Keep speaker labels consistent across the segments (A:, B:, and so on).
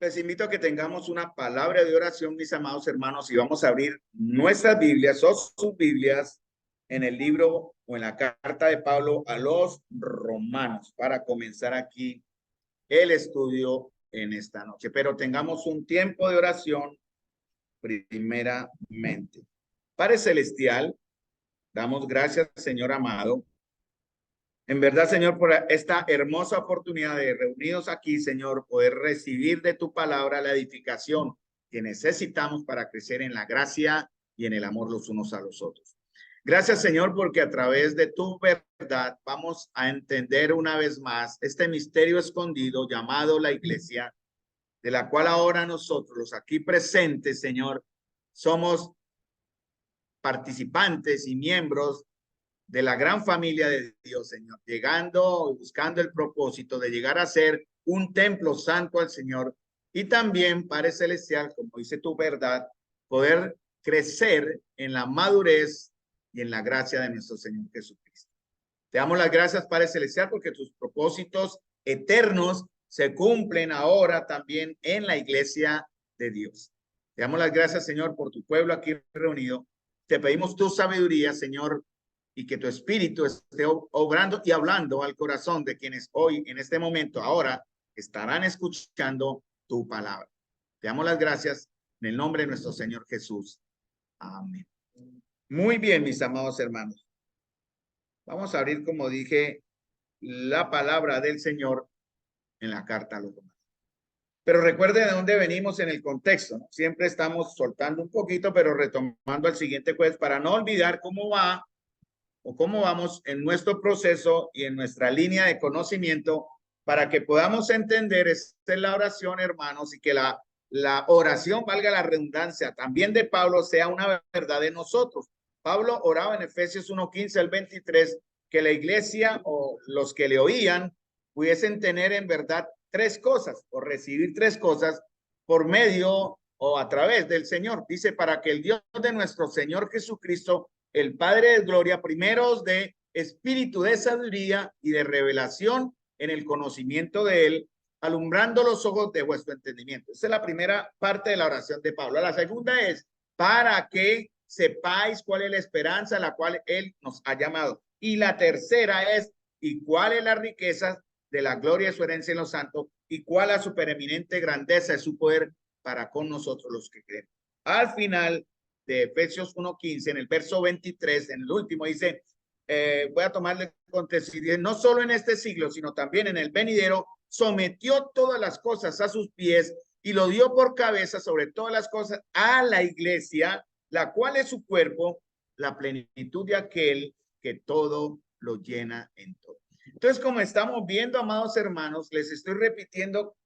A: Les invito a que tengamos una palabra de oración, mis amados hermanos, y vamos a abrir nuestras Biblias o sus Biblias en el libro o en la carta de Pablo a los Romanos para comenzar aquí el estudio en esta noche. Pero tengamos un tiempo de oración primeramente. Padre Celestial, damos gracias, Señor amado. En verdad, Señor, por esta hermosa oportunidad de reunidos aquí, Señor, poder recibir de tu palabra la edificación que necesitamos para crecer en la gracia y en el amor los unos a los otros. Gracias, Señor, porque a través de tu verdad vamos a entender una vez más este misterio escondido llamado la iglesia, de la cual ahora nosotros, los aquí presentes, Señor, somos participantes y miembros de la gran familia de Dios, Señor, llegando, buscando el propósito de llegar a ser un templo santo al Señor y también, Padre Celestial, como dice tu verdad, poder crecer en la madurez y en la gracia de nuestro Señor Jesucristo. Te damos las gracias, Padre Celestial, porque tus propósitos eternos se cumplen ahora también en la iglesia de Dios. Te damos las gracias, Señor, por tu pueblo aquí reunido. Te pedimos tu sabiduría, Señor, y que tu espíritu esté obrando y hablando al corazón de quienes hoy, en este momento, ahora, estarán escuchando tu palabra. Te damos las gracias en el nombre de nuestro Señor Jesús. Amén. Muy bien, mis amados hermanos. Vamos a abrir, como dije, la palabra del Señor en la carta a los Romanos. Pero recuerde de dónde venimos en el contexto, ¿no? Siempre estamos soltando un poquito, pero retomando al siguiente jueves para no olvidar cómo va o cómo vamos en nuestro proceso y en nuestra línea de conocimiento para que podamos entender esta es la oración, hermanos, y que la oración, valga la redundancia, también de Pablo sea una verdad de nosotros. Pablo oraba en Efesios 1:15 al 23 que la iglesia o los que le oían pudiesen tener en verdad tres cosas o recibir tres cosas por medio o a través del Señor. Dice, para que el Dios de nuestro Señor Jesucristo, el Padre de gloria, primero os dé espíritu de sabiduría y de revelación en el conocimiento de él, alumbrando los ojos de vuestro entendimiento. Esa es la primera parte de la oración de Pablo. La segunda es, para que sepáis cuál es la esperanza a la cual él nos ha llamado. Y la tercera es, y cuál es la riqueza de la gloria de su herencia en los santos, y cuál la supereminente grandeza de su poder para con nosotros los que creen. Al final de Efesios 1:15, en el verso 23, en el último, dice, voy a tomarle contexto, no solo en este siglo, sino también en el venidero, sometió todas las cosas a sus pies y lo dio por cabeza sobre todas las cosas a la iglesia, la cual es su cuerpo, la plenitud de aquel que todo lo llena en todo. Entonces, como estamos viendo, amados hermanos, les estoy repitiendo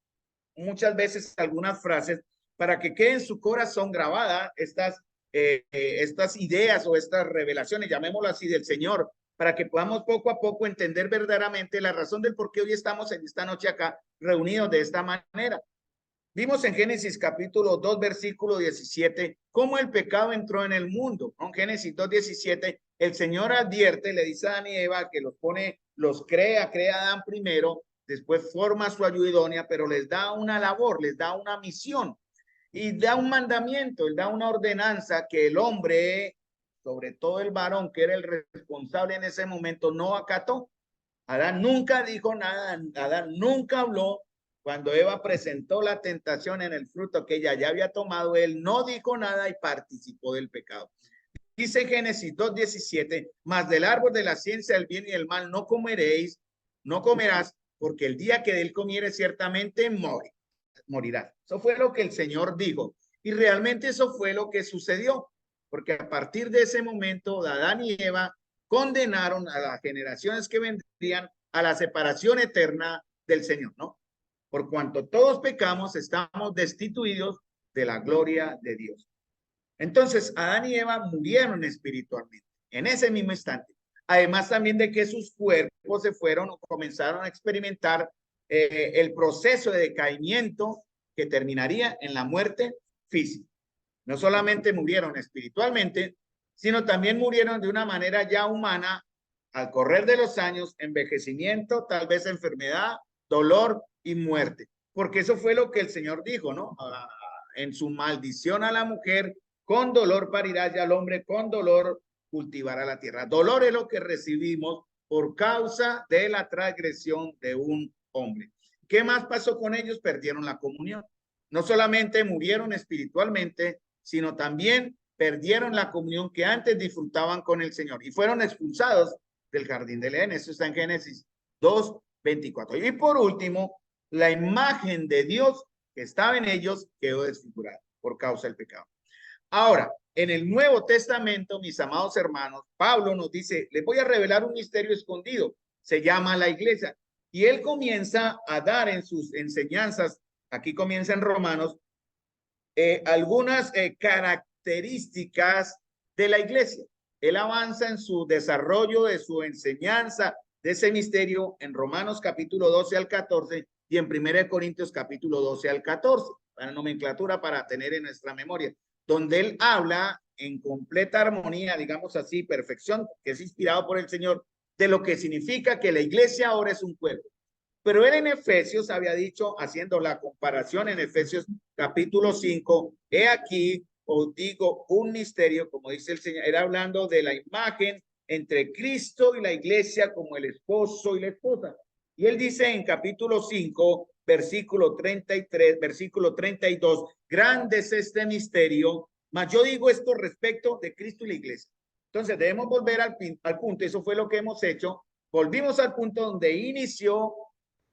A: muchas veces algunas frases para que quede en su corazón grabada estas ideas o estas revelaciones, llamémoslo así, del Señor, para que podamos poco a poco entender verdaderamente la razón del por qué hoy estamos en esta noche acá reunidos de esta manera. Vimos en Génesis capítulo 2, versículo 17, cómo el pecado entró en el mundo. En Génesis 2, 17, el Señor advierte, le dice a Adán y Eva que los crea a Adán primero, después forma su ayuda idónea, pero les da una labor, les da una misión y da un mandamiento, él da una ordenanza que el hombre, sobre todo el varón, que era el responsable en ese momento, no acató. Adán nunca dijo nada, Adán nunca habló. Cuando Eva presentó la tentación en el fruto que ella ya había tomado, él no dijo nada y participó del pecado. Dice Génesis 2:17, mas del árbol de la ciencia del bien y del mal no comeréis, no comerás, porque el día que de él comieres ciertamente morirás. Eso fue lo que el Señor dijo. Y realmente eso fue lo que sucedió, porque a partir de ese momento, Adán y Eva condenaron a las generaciones que vendrían a la separación eterna del Señor, ¿no? Por cuanto todos pecamos, estamos destituidos de la gloria de Dios. Entonces, Adán y Eva murieron espiritualmente en ese mismo instante. Además también de que sus cuerpos se fueron o comenzaron a experimentar el proceso de decaimiento que terminaría en la muerte física. No solamente murieron espiritualmente, sino también murieron de una manera ya humana al correr de los años, envejecimiento, tal vez enfermedad, dolor y muerte. porque eso fue lo que el Señor dijo, ¿no? En su maldición a la mujer, con dolor parirá, y al hombre con dolor cultivará la tierra. Dolor es lo que recibimos por causa de la transgresión de un hombre. ¿Qué más pasó con ellos? Perdieron la comunión. No solamente murieron espiritualmente, sino también perdieron la comunión que antes disfrutaban con el Señor y fueron expulsados del jardín del Edén. Eso está en Génesis 2:24. Y por último, la imagen de Dios que estaba en ellos quedó desfigurada por causa del pecado. Ahora, en el Nuevo Testamento, mis amados hermanos, Pablo nos dice, les voy a revelar un misterio escondido, se llama la iglesia. Y él comienza a dar en sus enseñanzas, aquí comienza en Romanos, algunas características de la iglesia. Él avanza en su desarrollo de su enseñanza de ese misterio en Romanos capítulo 12 al 14 y en 1 Corintios capítulo 12 al 14, para nomenclatura para tener en nuestra memoria, donde él habla en completa armonía, digamos así, perfección, que es inspirado por el Señor, de lo que significa que la iglesia ahora es un cuerpo. Pero él en Efesios había dicho, haciendo la comparación en Efesios capítulo 5, he aquí, os digo, un misterio, como dice el Señor, era hablando de la imagen entre Cristo y la iglesia como el esposo y la esposa. Y él dice en capítulo 5, versículo 33, versículo 32, grande es este misterio, mas yo digo esto respecto de Cristo y la iglesia. Entonces debemos volver al punto, eso fue lo que hemos hecho, volvimos al punto donde inició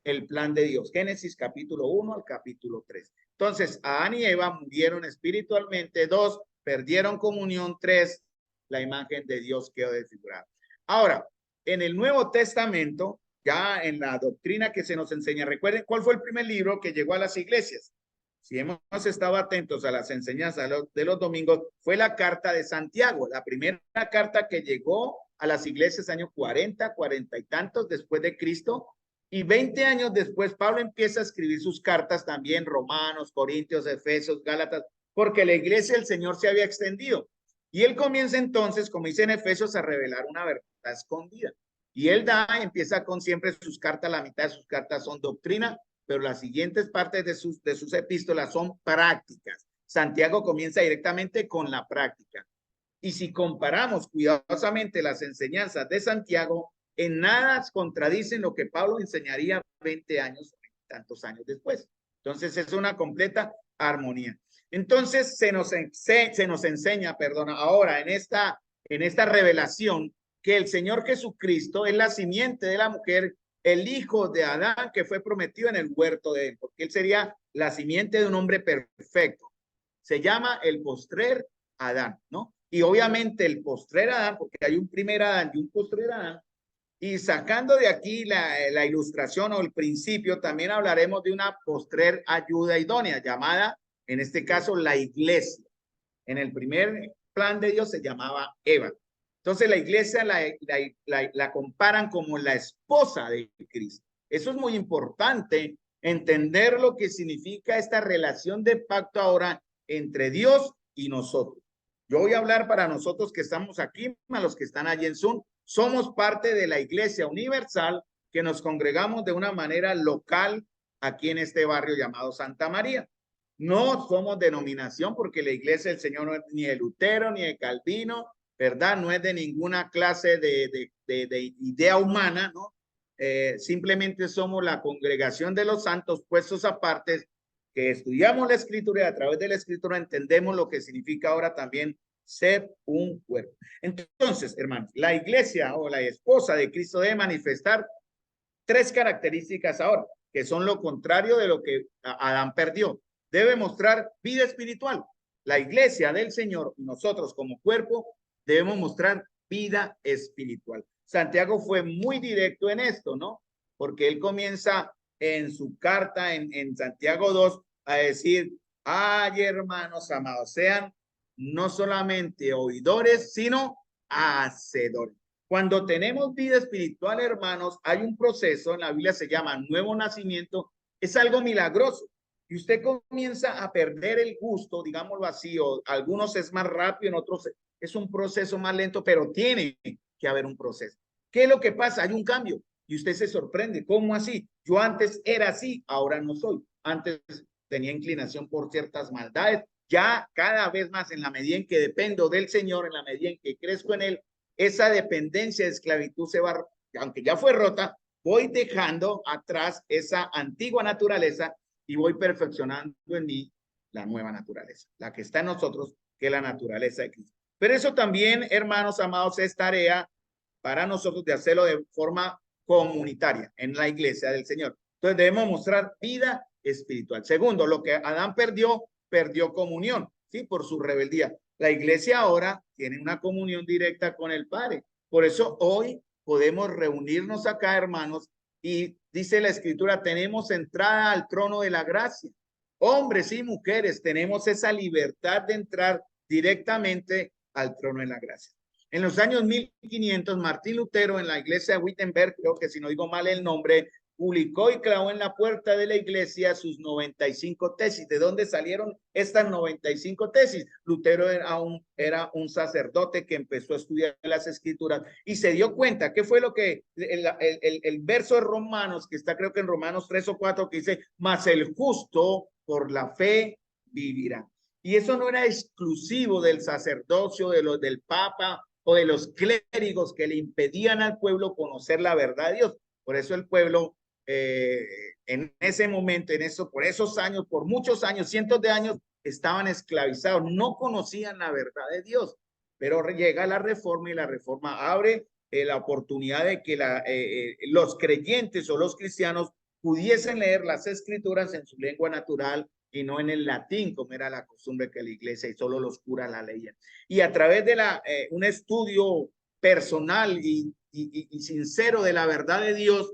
A: el plan de Dios. Génesis capítulo 1 al capítulo 3. Entonces, Adán y Eva murieron espiritualmente. 2, perdieron comunión. 3, la imagen de Dios quedó desfigurada. Ahora, en el Nuevo Testamento, ya en la doctrina que se nos enseña, recuerden cuál fue el primer libro que llegó a las iglesias. Si hemos estado atentos a las enseñanzas de los domingos, fue la carta de Santiago, la primera carta que llegó a las iglesias año 40, 40 y tantos después de Cristo. Y 20 años después, Pablo empieza a escribir sus cartas también, Romanos, Corintios, Efesios, Gálatas, porque la iglesia del Señor se había extendido. Y él comienza entonces, como dice en Efesios, a revelar una verdad escondida. Y él empieza con siempre sus cartas, la mitad de sus cartas son doctrina, pero las siguientes partes de sus epístolas son prácticas. Santiago comienza directamente con la práctica. Y si comparamos cuidadosamente las enseñanzas de Santiago, en nada contradicen lo que Pablo enseñaría 20 años, tantos años después. Entonces es una completa armonía. Entonces se nos enseña, ahora en esta revelación que el Señor Jesucristo es la simiente de la mujer, el hijo de Adán que fue prometido en el huerto de él, porque él sería la simiente de un hombre perfecto. Se llama el postrer Adán, ¿no? Y obviamente el postrer Adán, porque hay un primer Adán y un postrer Adán, y sacando de aquí la ilustración o el principio, también hablaremos de una postrer ayuda idónea, llamada, en este caso, la iglesia. En el primer plan de Dios se llamaba Eva. Entonces la iglesia la comparan como la esposa de Cristo. Eso es muy importante, entender lo que significa esta relación de pacto ahora entre Dios y nosotros. Yo voy a hablar para nosotros que estamos aquí, a los que están allí en Zoom. Somos parte de la Iglesia Universal que nos congregamos de una manera local aquí en este barrio llamado Santa María. No somos denominación porque la Iglesia del Señor no es ni de Lutero ni de Calvino, ¿verdad? No es de ninguna clase de idea humana, ¿no? Simplemente somos la congregación de los santos puestos aparte, que estudiamos la Escritura y a través de la Escritura entendemos lo que significa ahora también ser un cuerpo. Entonces, hermanos, la iglesia o la esposa de Cristo debe manifestar 3 características ahora, que son lo contrario de lo que Adán perdió. Debe mostrar vida espiritual. La iglesia del Señor, nosotros como cuerpo, debemos mostrar vida espiritual. Santiago fue muy directo en esto, ¿no? Porque él comienza en su carta, en Santiago 2, a decir, ay, hermanos amados, sean no solamente oidores, sino hacedores. Cuando tenemos vida espiritual, hermanos, hay un proceso, en la Biblia se llama nuevo nacimiento, es algo milagroso. Y usted comienza a perder el gusto, digámoslo así, o algunos es más rápido, en otros es un proceso más lento, pero tiene que haber un proceso. ¿Qué es lo que pasa? Hay un cambio y usted se sorprende. ¿Cómo así? Yo antes era así, ahora no soy. antes tenía inclinación por ciertas maldades. Ya cada vez más, en la medida en que dependo del Señor, en la medida en que crezco en Él, esa dependencia de esclavitud se va, aunque ya fue rota, voy dejando atrás esa antigua naturaleza y voy perfeccionando en mí la nueva naturaleza, la que está en nosotros, que es la naturaleza de Cristo. Pero eso también, hermanos amados, es tarea para nosotros de hacerlo de forma comunitaria en la iglesia del Señor. Entonces debemos mostrar vida espiritual. Segundo, lo que Adán perdió, perdió comunión, ¿sí? Por su rebeldía. La iglesia ahora tiene una comunión directa con el Padre. Por eso hoy podemos reunirnos acá, hermanos, y dice la Escritura, tenemos entrada al trono de la gracia. Hombres y mujeres tenemos esa libertad de entrar directamente al trono de la gracia. En los años 1500, Martín Lutero en la iglesia de Wittenberg, creo que si no digo mal el nombre, publicó y clavó en la puerta de la iglesia sus 95 tesis. ¿De dónde salieron estas 95 tesis? Lutero era un sacerdote que empezó a estudiar las escrituras y se dio cuenta, ¿qué fue lo que el verso de Romanos, que está creo que en Romanos 3 o 4, que dice, mas el justo por la fe vivirá? Y eso no era exclusivo del sacerdocio, del papa o de los clérigos que le impedían al pueblo conocer la verdad de Dios. Por eso el pueblo en ese momento, por esos años, por muchos años, cientos de años, estaban esclavizados, no conocían la verdad de Dios. Pero llega la reforma y la reforma abre la oportunidad de que los creyentes o los cristianos pudiesen leer las escrituras en su lengua natural y no en el latín, como era la costumbre que la iglesia y solo los curas la leían. Y a través de un estudio personal y sincero de la verdad de Dios,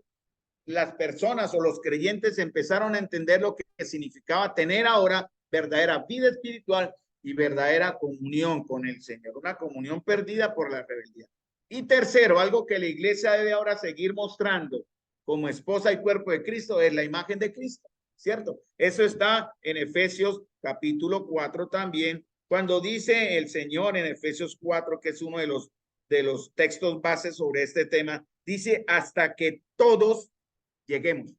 A: las personas o los creyentes empezaron a entender lo que significaba tener ahora verdadera vida espiritual y verdadera comunión con el Señor, una comunión perdida por la rebeldía. Y tercero, algo que la iglesia debe ahora seguir mostrando como esposa y cuerpo de Cristo es la imagen de Cristo, ¿cierto? Eso está en Efesios capítulo 4 también, cuando dice el Señor en Efesios 4, que es uno de los textos bases sobre este tema, dice hasta que todos lleguemos.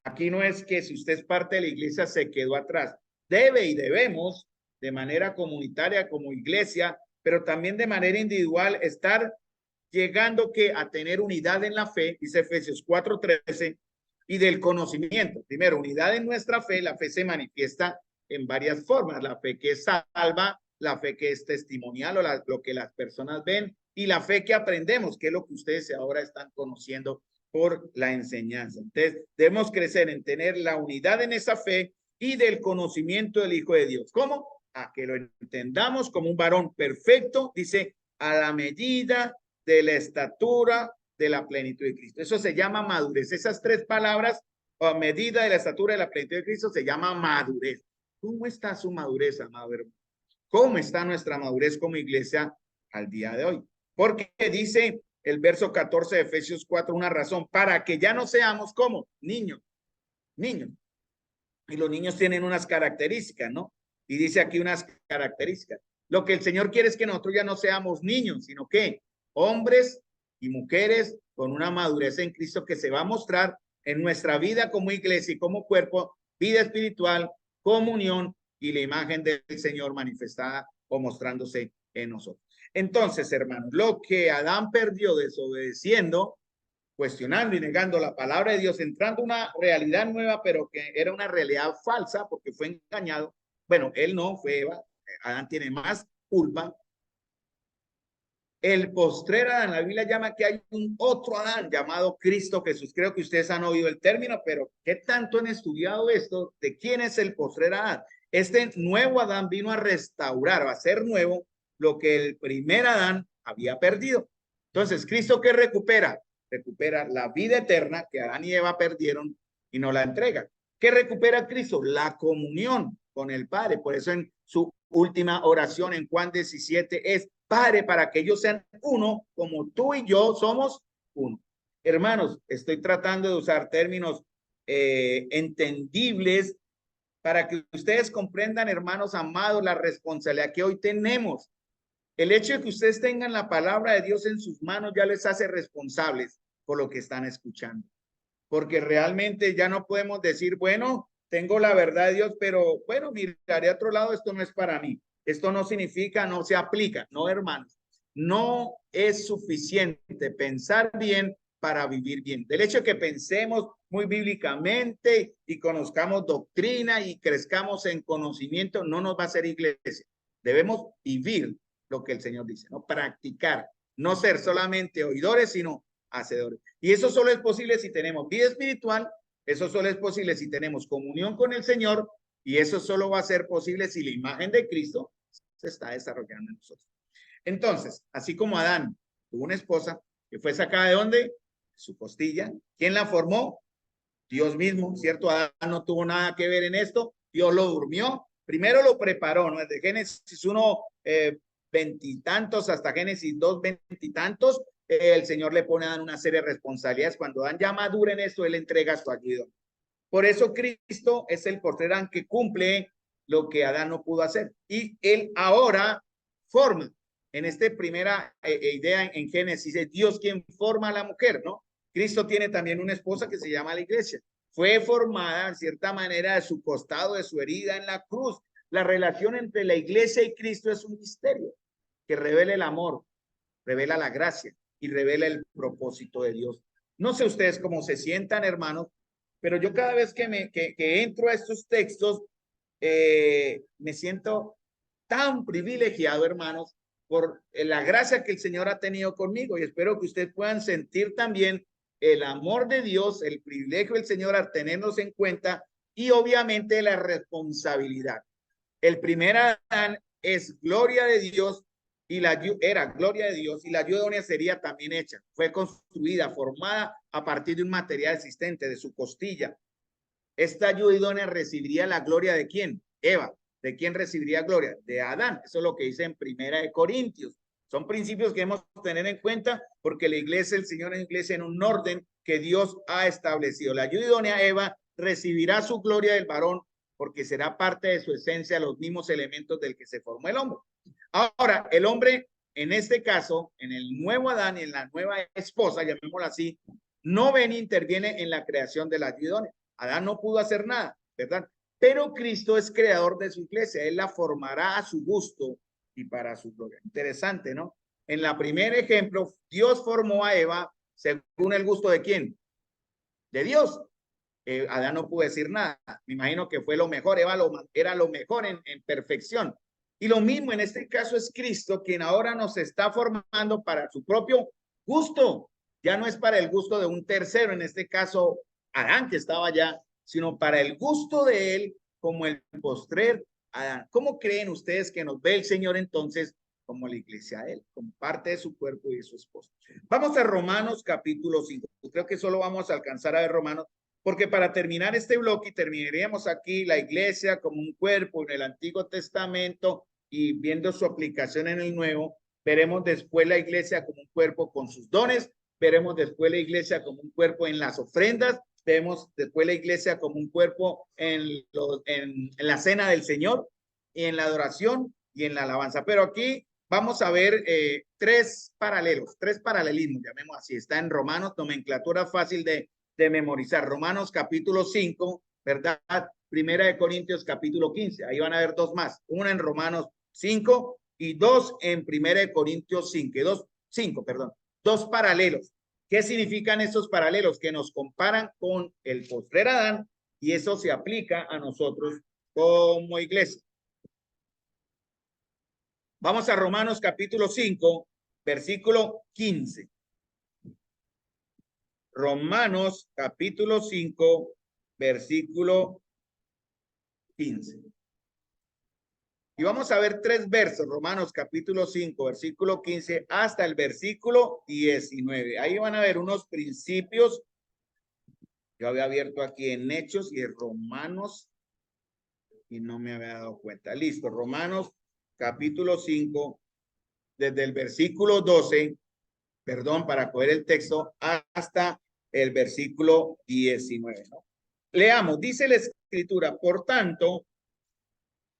A: Aquí no es que si usted es parte de la iglesia se quedó atrás. Debe y debemos de manera comunitaria como iglesia, pero también de manera individual estar llegando a tener unidad en la fe, dice Efesios 4:13, y del conocimiento. Primero, unidad en nuestra fe. La fe se manifiesta en varias formas. La fe que salva, la fe que es testimonial o lo que las personas ven, y la fe que aprendemos, que es lo que ustedes ahora están conociendo por la enseñanza. Entonces, debemos crecer en tener la unidad en esa fe y del conocimiento del Hijo de Dios. ¿Cómo? A que lo entendamos como un varón perfecto, dice, a la medida de la estatura de la plenitud de Cristo. Eso se llama madurez. Esas tres palabras, a medida de la estatura de la plenitud de Cristo, se llama madurez. ¿Cómo está su madurez, amado hermano? ¿Cómo está nuestra madurez como iglesia al día de hoy? Porque dice el verso 14 de Efesios 4, una razón, para que ya no seamos como niños. Y los niños tienen unas características, ¿no? Y dice aquí unas características. Lo que el Señor quiere es que nosotros ya no seamos niños, sino que hombres y mujeres con una madurez en Cristo que se va a mostrar en nuestra vida como iglesia y como cuerpo, vida espiritual, comunión y la imagen del Señor manifestada o mostrándose en nosotros. Entonces, hermanos, lo que Adán perdió desobedeciendo, cuestionando y negando la palabra de Dios, entrando una realidad nueva, pero que era una realidad falsa porque fue engañado. Bueno, él no fue Eva, Adán tiene más culpa. El postrer Adán, la Biblia llama que hay un otro Adán llamado Cristo Jesús. Creo que ustedes han oído el término, pero ¿qué tanto han estudiado esto de quién es el postrer Adán? Este nuevo Adán vino a restaurar, a hacer nuevo lo que el primer Adán había perdido. Entonces, ¿Cristo qué recupera? Recupera la vida eterna que Adán y Eva perdieron y no la entrega. ¿Qué recupera Cristo? La comunión con el Padre. Por eso en su última oración en Juan 17 es, Padre, para que ellos sean uno, como tú y yo somos uno. Hermanos, estoy tratando de usar términos entendibles para que ustedes comprendan, hermanos amados, la responsabilidad que hoy tenemos. El hecho de que ustedes tengan la palabra de Dios en sus manos ya les hace responsables por lo que están escuchando. Porque realmente ya no podemos decir, bueno, tengo la verdad de Dios, pero bueno, miraré a otro lado, esto no es para mí. Esto no significa, no se aplica, no, hermanos. No es suficiente pensar bien para vivir bien. Del hecho de que pensemos muy bíblicamente y conozcamos doctrina y crezcamos en conocimiento, no nos va a hacer iglesia. Debemos vivir lo que el Señor dice, ¿no? Practicar, no ser solamente oidores, sino hacedores. Y eso solo es posible si tenemos vida espiritual, eso solo es posible si tenemos comunión con el Señor, y eso solo va a ser posible si la imagen de Cristo se está desarrollando en nosotros. Entonces, así como Adán tuvo una esposa que fue sacada de ¿dónde? Su costilla. ¿Quién la formó? Dios mismo, ¿cierto? Adán no tuvo nada que ver en esto. Dios lo durmió. Primero lo preparó, ¿no? Desde Génesis 1, veintitantos hasta Génesis 2, veintitantos, el Señor le pone a Adán una serie de responsabilidades. Cuando Adán ya madura en esto, él entrega su ayuda. Por eso Cristo es el postrer Adán que cumple lo que Adán no pudo hacer. Y él ahora forma. En esta primera idea en Génesis, es Dios quien forma a la mujer, ¿no? Cristo tiene también una esposa que se llama la iglesia. Fue formada, en cierta manera, de su costado, de su herida en la cruz. La relación entre la iglesia y Cristo es un misterio que revela el amor, revela la gracia y revela el propósito de Dios. No sé ustedes cómo se sientan, hermanos, pero yo cada vez que entro a estos textos, me siento tan privilegiado, hermanos, por la gracia que el Señor ha tenido conmigo, y espero que ustedes puedan sentir también el amor de Dios, el privilegio del Señor a tenernos en cuenta, y obviamente la responsabilidad. El primer Adán es gloria de Dios y era gloria de Dios, y la ayuda idónea sería también hecha. Fue construida, formada a partir de un material existente, de su costilla. Esta ayuda idónea recibiría la gloria de ¿quién? Eva. ¿De quién recibiría gloria? De Adán. Eso es lo que dice en Primera de Corintios. Son principios que debemos tener en cuenta porque la iglesia, el Señor es iglesia en un orden que Dios ha establecido. La ayuda idónea, Eva, recibirá su gloria del varón porque será parte de su esencia, los mismos elementos del que se formó el hombre. Ahora, el hombre, en este caso, en el nuevo Adán y en la nueva esposa, llamémosla así, no ven ni interviene en la creación de la ayuda idónea. Adán no pudo hacer nada, ¿verdad? Pero Cristo es creador de su iglesia. Él la formará a su gusto y para su gloria. Interesante, ¿no? En la primer ejemplo, Dios formó a Eva según el gusto de ¿quién? De Dios. Adán no pudo decir nada. Me imagino que fue lo mejor. Eva era lo mejor en perfección. Y lo mismo en este caso es Cristo, quien ahora nos está formando para su propio gusto. Ya no es para el gusto de un tercero, en este caso Adán, que estaba allá, sino para el gusto de él, como el postrer Adán. ¿Cómo creen ustedes que nos ve el Señor entonces como la iglesia de él, como parte de su cuerpo y de su esposa? Vamos a Romanos capítulo 5. Creo que solo vamos a alcanzar a ver Romanos, porque para terminar este bloque, terminaríamos aquí la iglesia como un cuerpo en el Antiguo Testamento y viendo su aplicación en el Nuevo. Veremos después la iglesia como un cuerpo con sus dones, veremos después la iglesia como un cuerpo en las ofrendas, vemos después la iglesia como un cuerpo en la cena del Señor y en la adoración y en la alabanza. Pero aquí vamos a ver tres paralelismos, llamemos así. Está en Romanos, nomenclatura fácil de memorizar. Romanos capítulo 5, ¿verdad? Primera de Corintios capítulo 15. Ahí van a ver dos más. Una en Romanos 5 y dos en Primera de Corintios 5, perdón. Dos paralelos. ¿Qué significan estos paralelos? Que nos comparan con el postrer Adán, y eso se aplica a nosotros como iglesia. Vamos a Romanos capítulo 5, versículo 15. Romanos capítulo 5, versículo 15. Y vamos a ver tres versos, Romanos capítulo 5, versículo 15 hasta el versículo 19. Ahí van a ver unos principios. Yo había abierto aquí en Hechos y en Romanos y no me había dado cuenta. Listo, Romanos capítulo 5, desde el versículo 12, perdón, para coger el texto, hasta el versículo 19, ¿no? Leamos, dice la escritura, por tanto,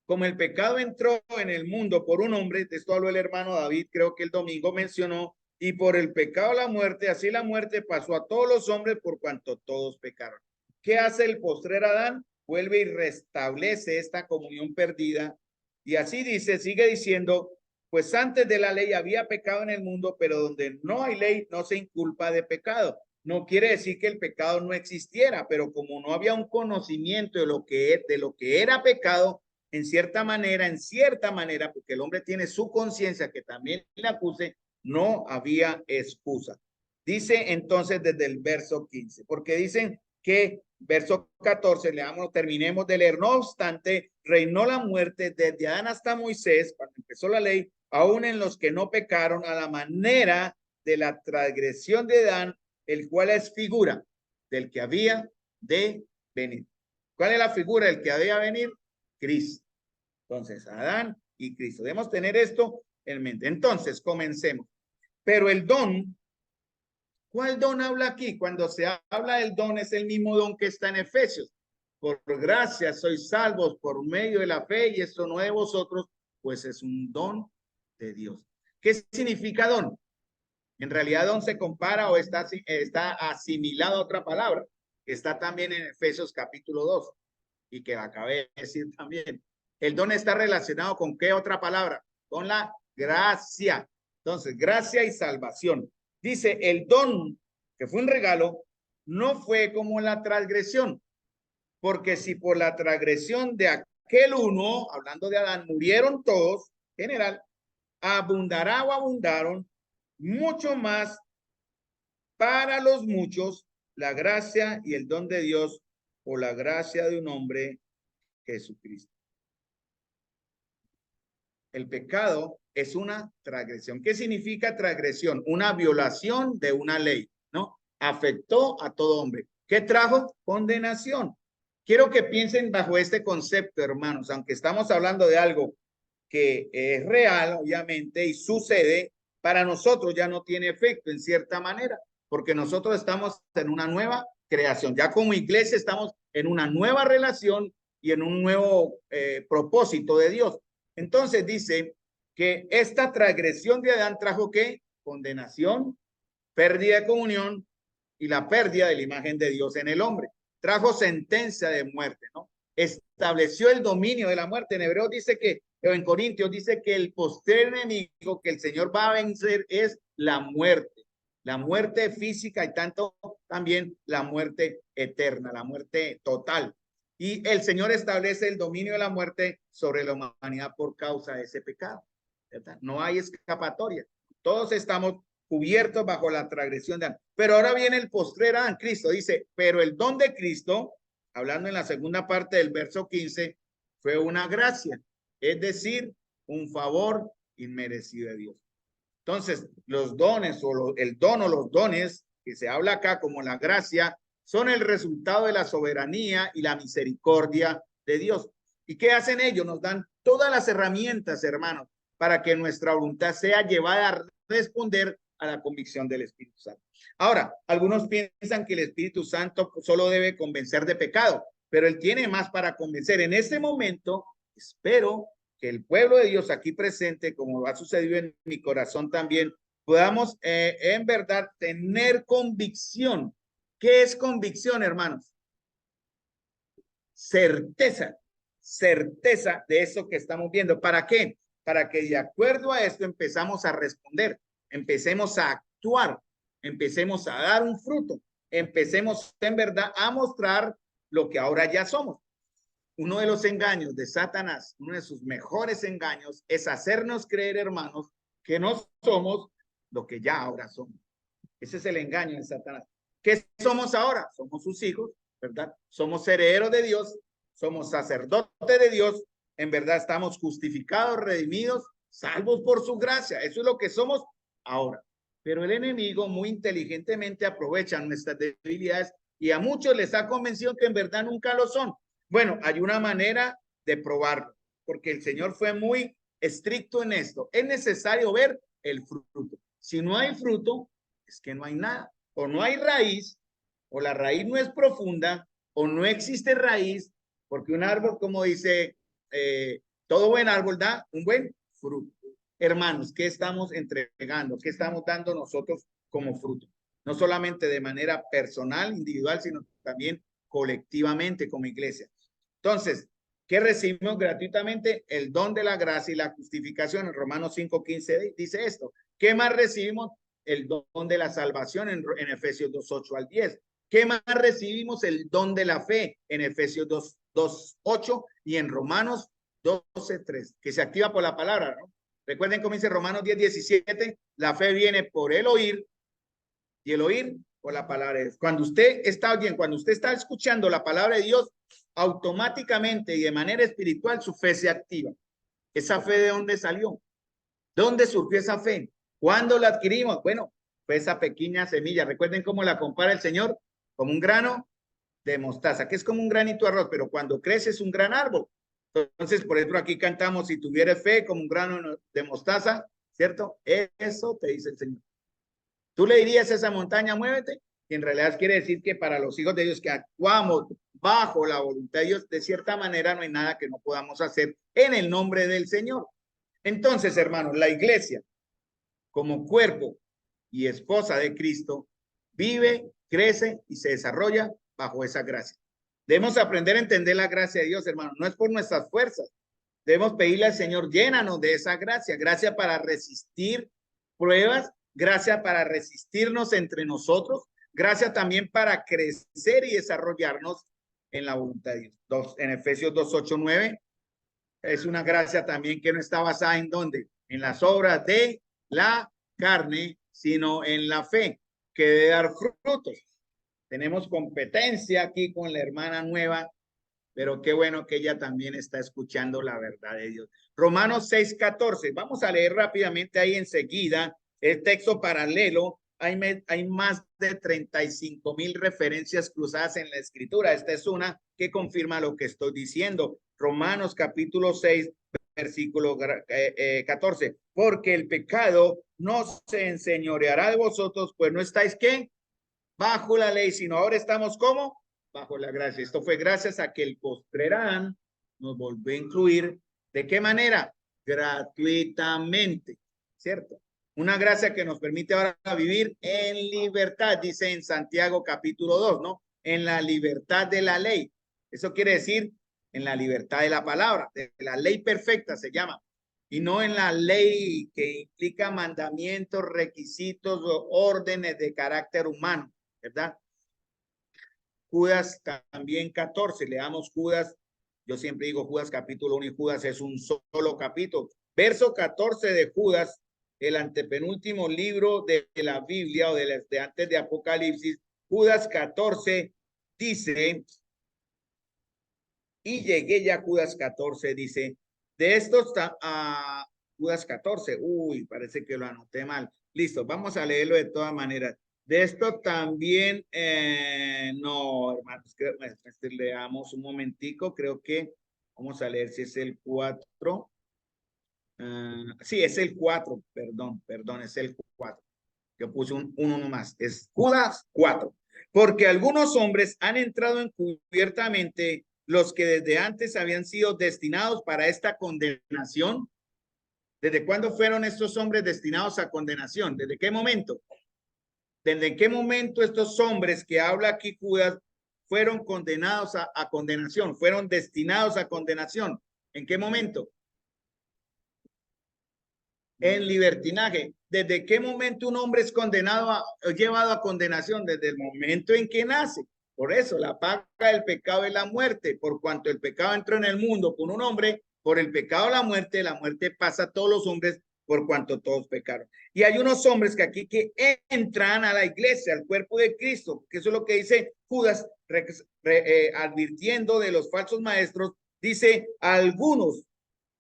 A: como el pecado entró en el mundo por un hombre, de esto habló el hermano David, creo que el domingo mencionó, y por el pecado la muerte, así la muerte pasó a todos los hombres por cuanto todos pecaron. ¿Qué hace el postrer Adán? vuelve y restablece esta comunión perdida. Y así dice, sigue diciendo, pues antes de la ley había pecado en el mundo, pero donde no hay ley no se inculpa de pecado. No quiere decir que el pecado no existiera, pero como no había un conocimiento de lo que era pecado, en cierta manera, porque el hombre tiene su conciencia que también le acuse, no había excusa. Dice entonces desde el verso 15, porque dicen que verso 14, leamos, terminemos de leer. No obstante, reinó la muerte desde Adán hasta Moisés, cuando empezó la ley, aún en los que no pecaron, a la manera de la transgresión de Adán, el cual es figura del que había de venir. ¿Cuál es la figura del que había de venir? Cristo. Entonces, Adán y Cristo. Debemos tener esto en mente. Entonces, comencemos. Pero el don, ¿cuál don habla aquí? Cuando se habla del don, es el mismo don que está en Efesios. Por gracia sois salvos por medio de la fe, y esto no de vosotros, pues es un don de Dios. ¿Qué significa don? En realidad, don se compara o está asimilado a otra palabra, que está también en Efesios capítulo 2, y que acabé de decir también. El don está relacionado con ¿qué otra palabra? Con la gracia. Entonces, gracia y salvación. Dice, el don, que fue un regalo, no fue como la transgresión, porque si por la transgresión de aquel uno, hablando de Adán, murieron todos, en general, abundará o abundaron mucho más para los muchos la gracia y el don de Dios por la gracia de un hombre, Jesucristo. El pecado es una transgresión. ¿Qué significa transgresión? Una violación de una ley, ¿no? Afectó a todo hombre. ¿Qué trajo? Condenación. Quiero que piensen bajo este concepto, hermanos, aunque estamos hablando de algo que es real, obviamente, y sucede, para nosotros ya no tiene efecto en cierta manera, porque nosotros estamos en una nueva creación. Ya como iglesia estamos en una nueva relación y en un nuevo propósito de Dios. Entonces dice que esta transgresión de Adán trajo ¿qué? Condenación, pérdida de comunión y la pérdida de la imagen de Dios en el hombre. Trajo sentencia de muerte, ¿no? Estableció el dominio de la muerte. En Hebreos dice que, o en Corintios dice que el postrer enemigo que el Señor va a vencer es la muerte física y tanto también la muerte eterna, la muerte total. Y el Señor establece el dominio de la muerte sobre la humanidad por causa de ese pecado, ¿verdad? No hay escapatoria. Todos estamos cubiertos bajo la transgresión de Adán. Pero ahora viene el postrer Adán, Cristo. Dice, pero el don de Cristo, hablando en la segunda parte del verso 15, fue una gracia, es decir, un favor inmerecido de Dios. Entonces, los dones o el don o los dones que se habla acá como la gracia son el resultado de la soberanía y la misericordia de Dios. ¿Y qué hacen ellos? Nos dan todas las herramientas, hermanos, para que nuestra voluntad sea llevada a responder a la convicción del Espíritu Santo. Ahora, algunos piensan que el Espíritu Santo solo debe convencer de pecado, pero él tiene más para convencer. En este momento, espero que el pueblo de Dios aquí presente, como ha sucedido en mi corazón también, podamos en verdad tener convicción. ¿Qué es convicción, hermanos? Certeza de eso que estamos viendo. ¿Para qué? Para que de acuerdo a esto empezamos a responder, empecemos a actuar, empecemos a dar un fruto, empecemos en verdad a mostrar lo que ahora ya somos. Uno de los engaños de Satanás, uno de sus mejores engaños, es hacernos creer, hermanos, que no somos lo que ya ahora somos. Ese es el engaño de Satanás. ¿Qué somos ahora? Somos sus hijos, ¿verdad? Somos herederos de Dios, somos sacerdotes de Dios, en verdad estamos justificados, redimidos, salvos por su gracia. Eso es lo que somos ahora. Pero el enemigo muy inteligentemente aprovecha nuestras debilidades y a muchos les ha convencido que en verdad nunca lo son. Bueno, hay una manera de probarlo, porque el Señor fue muy estricto en esto. Es necesario ver el fruto. Si no hay fruto, es que no hay nada. O no hay raíz, o la raíz no es profunda, o no existe raíz, porque un árbol, como dice, todo buen árbol da un buen fruto. Hermanos, ¿qué estamos entregando? ¿Qué estamos dando nosotros como fruto? No solamente de manera personal, individual, sino también colectivamente como iglesia. Entonces, ¿qué recibimos gratuitamente? El don de la gracia y la justificación. En Romanos 5:15 dice esto. ¿Qué más recibimos? El don de la salvación en Efesios 2:8 al 10. ¿Qué más recibimos? El don de la fe en Efesios 2:8 y en Romanos 12:3, que se activa por la palabra, ¿no? Recuerden cómo dice Romanos 10:17, la fe viene por el oír y el oír por la palabra de Dios. Cuando usted está oyendo, cuando usted está escuchando la palabra de Dios, automáticamente y de manera espiritual su fe se activa. ¿Esa fe de dónde salió? ¿Dónde surgió esa fe? ¿Cuándo la adquirimos? Bueno, fue esa pequeña semilla. Recuerden cómo la compara el Señor, como un grano de mostaza, que es como un granito de arroz, pero cuando crece es un gran árbol. Entonces, por ejemplo, aquí cantamos, si tuviera fe como un grano de mostaza, ¿cierto? Eso te dice el Señor. Tú le dirías a esa montaña, muévete, y en realidad quiere decir que para los hijos de Dios que actuamos bajo la voluntad de Dios, de cierta manera no hay nada que no podamos hacer en el nombre del Señor. Entonces, hermanos, la iglesia como cuerpo y esposa de Cristo vive, crece y se desarrolla bajo esa gracia. Debemos aprender a entender la gracia de Dios, hermanos. No es por nuestras fuerzas. Debemos pedirle al Señor, llénanos de esa gracia. Gracia para resistir pruebas, gracia para resistirnos entre nosotros, gracia también para crecer y desarrollarnos en la voluntad de Dios. En Efesios 2:8-9 es una gracia también que no está basada en dónde, en las obras de la carne, sino en la fe, que debe dar frutos. Tenemos competencia aquí con la hermana nueva, pero qué bueno que ella también está escuchando la verdad de Dios. Romanos 6:14, vamos a leer rápidamente ahí enseguida el texto paralelo. Hay más de 35,000 referencias cruzadas en la escritura. Esta es una que confirma lo que estoy diciendo. Romanos capítulo 6, versículo 14. Porque el pecado no se enseñoreará de vosotros, pues no estáis, ¿qué? Bajo la ley, sino ahora estamos ¿cómo? Bajo la gracia. Esto fue gracias a que el postrerán nos volvió a incluir. ¿De qué manera? Gratuitamente, ¿cierto? Una gracia que nos permite ahora vivir en libertad, dice en Santiago capítulo 2, ¿no? En la libertad de la ley. Eso quiere decir en la libertad de la palabra, de la ley perfecta se llama, y no en la ley que implica mandamientos, requisitos o órdenes de carácter humano, ¿verdad? Judas también 14, leamos Judas, yo siempre digo Judas capítulo 1 y Judas es un solo capítulo. Verso 14 de Judas, el antepenúltimo libro de la Biblia o de antes de Apocalipsis, Judas 14 dice, y llegué ya a Judas 14, dice, de estos a Judas 14, uy, parece que lo anoté mal. Listo, vamos a leerlo de todas maneras. De esto también, no, hermanos, leamos un momentico, creo que vamos a leer si es el 4. Sí, es el 4, perdón, es el 4. Yo puse uno más, es Judas 4. Porque algunos hombres han entrado encubiertamente, los que desde antes habían sido destinados para esta condenación. ¿Desde cuándo fueron estos hombres destinados a condenación? ¿Desde qué momento? ¿Desde qué momento estos hombres que habla aquí Judas fueron condenados a condenación? Fueron destinados a condenación. ¿En qué momento? En libertinaje. ¿Desde qué momento un hombre es condenado, llevado a condenación? Desde el momento en que nace. Por eso la paga del pecado es la muerte. Por cuanto el pecado entró en el mundo por un hombre, por el pecado la muerte pasa a todos los hombres por cuanto todos pecaron. Y hay unos hombres que aquí que entran a la iglesia, al cuerpo de Cristo, que eso es lo que dice Judas, advirtiendo de los falsos maestros, dice, algunos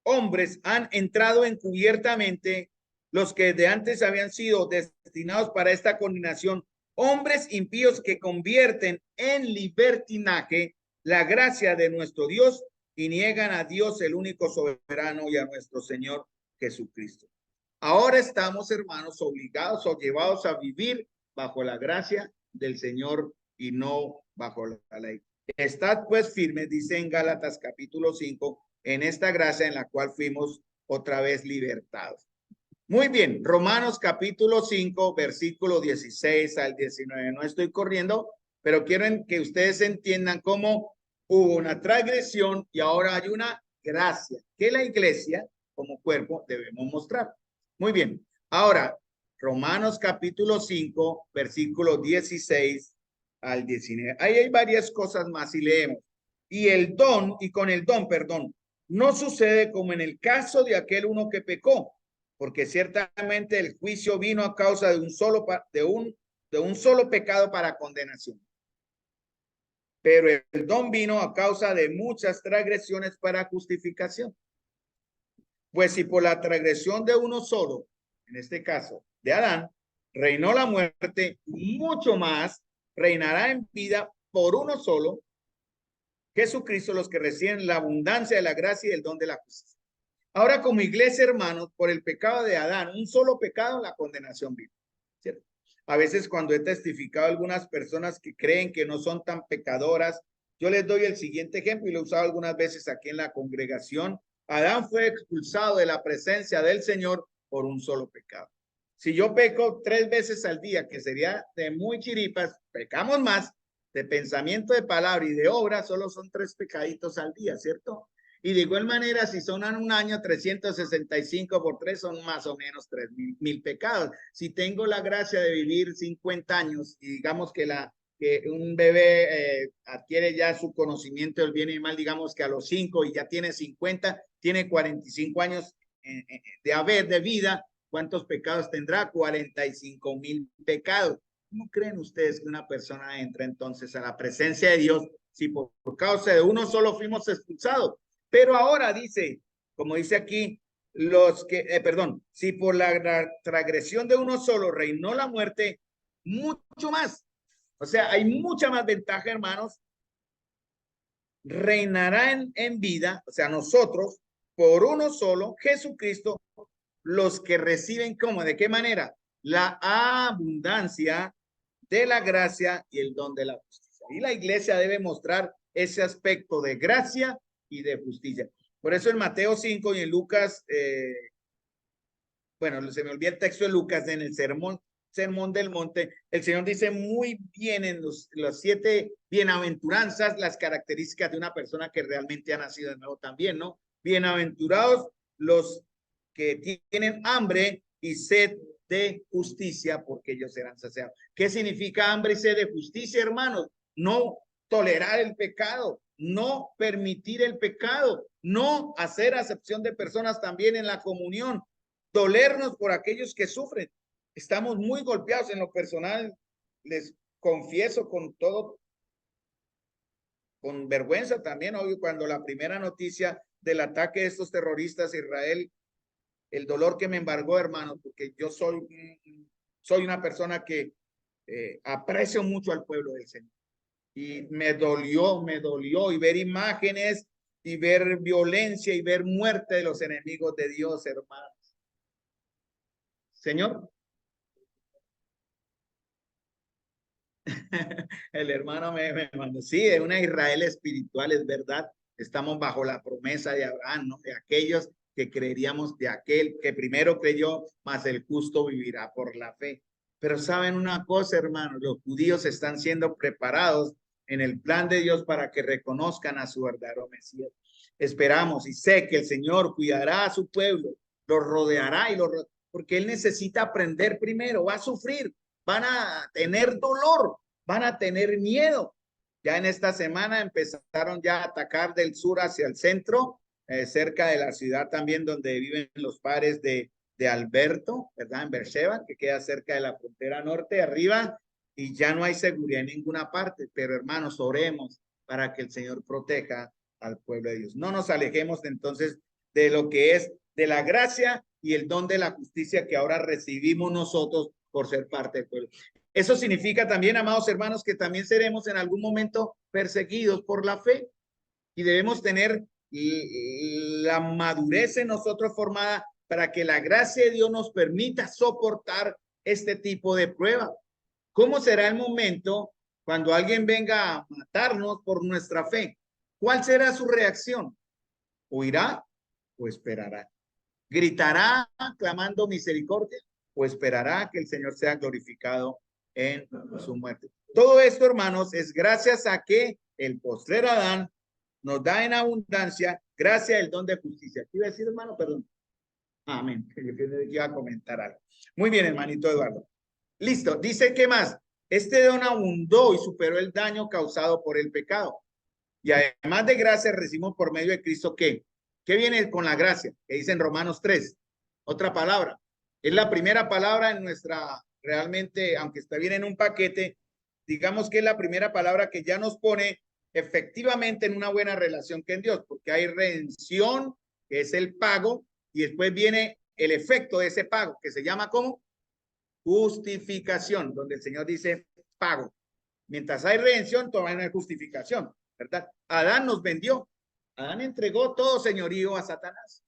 A: hombres han entrado encubiertamente, los que de antes habían sido destinados para esta condenación, hombres impíos que convierten en libertinaje la gracia de nuestro Dios y niegan a Dios el único soberano y a nuestro Señor Jesucristo. Ahora estamos, hermanos, obligados o llevados a vivir bajo la gracia del Señor y no bajo la ley. Estad pues firmes, dice en Gálatas capítulo 5, en esta gracia en la cual fuimos otra vez libertados. Muy bien, Romanos capítulo 5, versículo 16 al 19. No estoy corriendo, pero quiero que ustedes entiendan cómo hubo una transgresión y ahora hay una gracia que la iglesia como cuerpo debemos mostrar. Muy bien. Ahora, Romanos capítulo 5, versículos 16 al 19. Ahí hay varias cosas más y leemos. Y con el don, perdón, no sucede como en el caso de aquel uno que pecó, porque ciertamente el juicio vino a causa de un solo pecado para condenación. Pero el don vino a causa de muchas transgresiones para justificación. Pues si por la transgresión de uno solo, en este caso de Adán, reinó la muerte, mucho más reinará en vida por uno solo, Jesucristo, los que reciben la abundancia de la gracia y el don de la justicia. Ahora, como iglesia, hermanos, por el pecado de Adán, un solo pecado, la condenación vino, ¿cierto? A veces cuando he testificado a algunas personas que creen que no son tan pecadoras, yo les doy el siguiente ejemplo y lo he usado algunas veces aquí en la congregación. Adán fue expulsado de la presencia del Señor por un solo pecado. Si yo peco 3 veces al día, que sería de muy chiripas, pecamos más, de pensamiento, de palabra y de obra, solo son 3 pecaditos al día, ¿cierto? Y de igual manera, si son en un año 365 por 3, son más o menos 3,000 pecados. Si tengo la gracia de vivir 50 años y digamos que un bebé adquiere ya su conocimiento del bien y mal, digamos que a los 5 y ya tiene 50, tiene 45 años de vida, ¿cuántos pecados tendrá? 45,000 pecados. ¿Cómo creen ustedes que una persona entra entonces a la presencia de Dios si por causa de uno solo fuimos expulsados? Pero ahora dice, como dice aquí, si por la transgresión de uno solo reinó la muerte, mucho más. O sea, hay mucha más ventaja, hermanos. Reinará en vida, o sea, nosotros, por uno solo, Jesucristo, los que reciben, ¿cómo? ¿De qué manera? La abundancia de la gracia y el don de la justicia. Y la iglesia debe mostrar ese aspecto de gracia y de justicia. Por eso en Mateo 5 y en Lucas, se me olvidó el texto de Lucas, en el sermón del monte, el Señor dice muy bien en los 7 bienaventuranzas las características de una persona que realmente ha nacido de nuevo también, ¿no? Bienaventurados los que tienen hambre y sed de justicia, porque ellos serán saciados. ¿Qué significa hambre y sed de justicia, hermanos? No tolerar el pecado, no permitir el pecado, no hacer acepción de personas también en la comunión, dolernos por aquellos que sufren. Estamos muy golpeados en lo personal, les confieso con todo, con vergüenza también, obvio, cuando la primera noticia del ataque de estos terroristas a Israel, el dolor que me embargó, hermano, porque yo soy una persona que aprecio mucho al pueblo del Señor. Y me dolió, y ver imágenes, y ver violencia, y ver muerte de los enemigos de Dios, hermanos. Señor. El hermano me mandó, sí, es una Israel espiritual, es verdad. Estamos bajo la promesa de Abraham, ¿no? De aquellos que creeríamos, de aquel que primero creyó, más el justo vivirá por la fe. Pero saben una cosa, hermanos, los judíos están siendo preparados en el plan de Dios para que reconozcan a su verdadero Mesías. Esperamos y sé que el Señor cuidará a su pueblo, los rodeará porque él necesita aprender primero, va a sufrir, van a tener dolor, van a tener miedo. Ya en esta semana empezaron ya a atacar del sur hacia el centro, cerca de la ciudad también donde viven los padres de Alberto, ¿verdad? En Beersheba, que queda cerca de la frontera norte, arriba, y ya no hay seguridad en ninguna parte. Pero hermanos, oremos para que el Señor proteja al pueblo de Dios. No nos alejemos entonces de lo que es de la gracia y el don de la justicia que ahora recibimos nosotros por ser parte del pueblo. Eso significa también, amados hermanos, que también seremos en algún momento perseguidos por la fe y debemos tener la madurez en nosotros formada para que la gracia de Dios nos permita soportar este tipo de prueba. ¿Cómo será el momento cuando alguien venga a matarnos por nuestra fe? ¿Cuál será su reacción? ¿Huirá o esperará? ¿Gritará clamando misericordia o esperará que el Señor sea glorificado en su muerte? Todo esto, hermanos, es gracias a que el postrer Adán nos da en abundancia gracia el don de justicia. ¿Qué iba a decir, hermano? Perdón. Amén. Yo pensé que iba a comentar algo. Muy bien, hermanito Eduardo. Listo. Dice, ¿qué más? Este don abundó y superó el daño causado por el pecado. Y además de gracia recibimos por medio de Cristo, ¿qué? ¿Qué viene con la gracia? Que dice en Romanos 3. Otra palabra. Es la primera palabra en nuestra, realmente, aunque está bien en un paquete, digamos que es la primera palabra que ya nos pone efectivamente en una buena relación con Dios, porque hay redención, que es el pago, y después viene el efecto de ese pago, que se llama ¿cómo? Justificación, donde el Señor dice pago. Mientras hay redención, todavía no hay justificación, ¿verdad? Adán nos vendió. Adán entregó todo señorío a Satanás.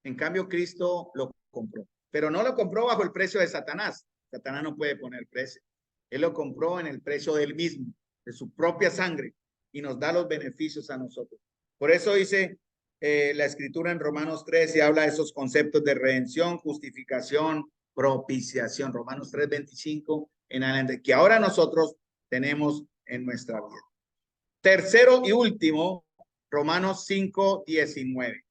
A: En cambio, Cristo lo compró. Pero no lo compró bajo el precio de Satanás. Satanás no puede poner precio. Él lo compró en el precio del mismo, de su propia sangre, y nos da los beneficios a nosotros. Por eso dice la escritura en Romanos 3 y habla de esos conceptos de redención, justificación, propiciación. Romanos 3:25 en adelante, que ahora nosotros tenemos en nuestra vida. Tercero y último, Romanos 5:19.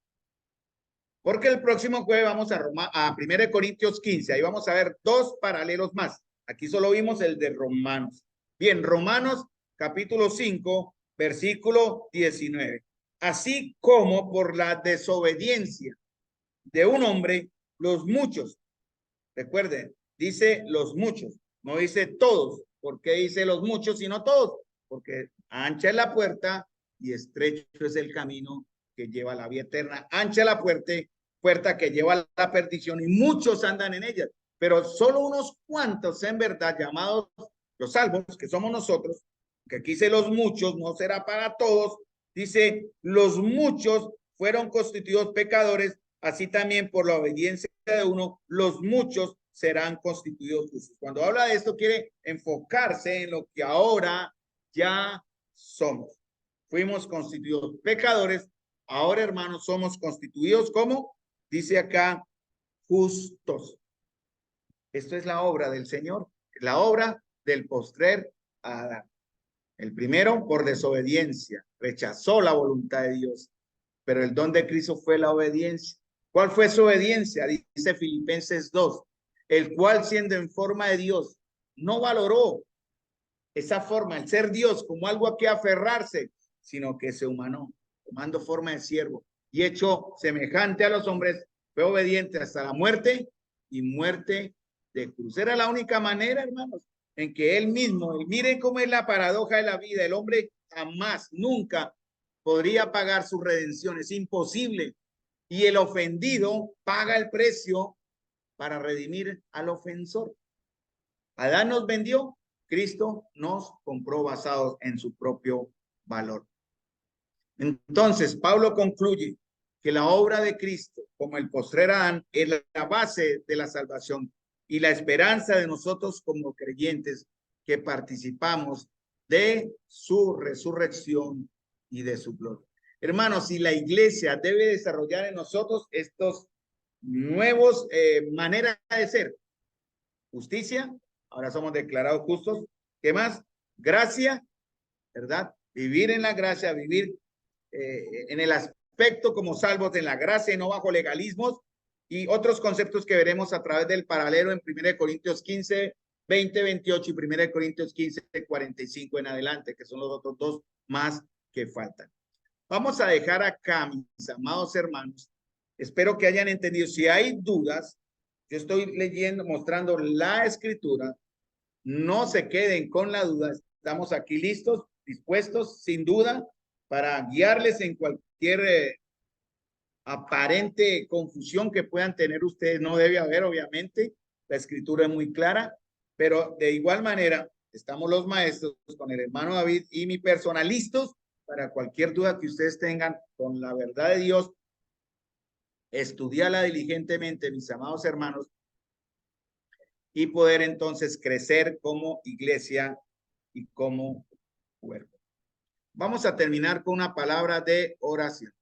A: Porque el próximo jueves vamos a 1 Corintios 15. Ahí vamos a ver dos paralelos más. Aquí solo vimos el de Romanos. Bien, Romanos capítulo 5, versículo 19. Así como por la desobediencia de un hombre, los muchos, recuerden, dice los muchos, no dice todos. ¿Por qué dice los muchos y no todos? Porque ancha es la puerta y estrecho es el camino que lleva a la vida eterna. Ancha la puerta que lleva a la perdición y muchos andan en ella. Pero solo unos cuantos en verdad llamados los salvos, que somos nosotros, que aquí dice los muchos, no será para todos. Dice, los muchos fueron constituidos pecadores, así también por la obediencia de uno, los muchos serán constituidos justos. Cuando habla de esto, quiere enfocarse en lo que ahora ya somos. Fuimos constituidos pecadores, ahora, hermanos, somos constituidos como, dice acá, justos. Esto es la obra del Señor, la obra del postrer Adán. El primero, por desobediencia, rechazó la voluntad de Dios, pero el don de Cristo fue la obediencia. ¿Cuál fue su obediencia? Dice Filipenses 2, el cual siendo en forma de Dios, no valoró esa forma, el ser Dios, como algo a que aferrarse, sino que se humanó, tomando forma de siervo y hecho semejante a los hombres, fue obediente hasta la muerte y muerte de cruz. Era la única manera, hermanos, en que él mismo, y miren cómo es la paradoja de la vida, el hombre jamás, nunca podría pagar su redención, es imposible. Y el ofendido paga el precio para redimir al ofensor. Adán nos vendió, Cristo nos compró basados en su propio valor. Entonces, Pablo concluye que la obra de Cristo, como el postrer Adán, es la base de la salvación y la esperanza de nosotros como creyentes que participamos de su resurrección y de su gloria. Hermanos, si la iglesia debe desarrollar en nosotros estos nuevos maneras de ser, justicia, ahora somos declarados justos, ¿qué más? Gracia, ¿verdad? Vivir en la gracia, vivir en el aspecto como salvos en la gracia y no bajo legalismos, y otros conceptos que veremos a través del paralelo en 1 Corintios 15, 20, 28 y 1 Corintios 15, 45 en adelante, que son los otros dos más que faltan. Vamos a dejar acá, mis amados hermanos. Espero que hayan entendido. Si hay dudas, yo estoy leyendo, mostrando la escritura. No se queden con la duda. Estamos aquí listos, dispuestos, sin duda, para guiarles en cualquier aparente confusión que puedan tener ustedes. No debe haber, obviamente. La escritura es muy clara, pero de igual manera, estamos los maestros con el hermano David y mi persona listos para cualquier duda que ustedes tengan con la verdad de Dios. Estudiarla diligentemente, mis amados hermanos, y poder entonces crecer como iglesia y como cuerpo. Vamos a terminar con una palabra de oración.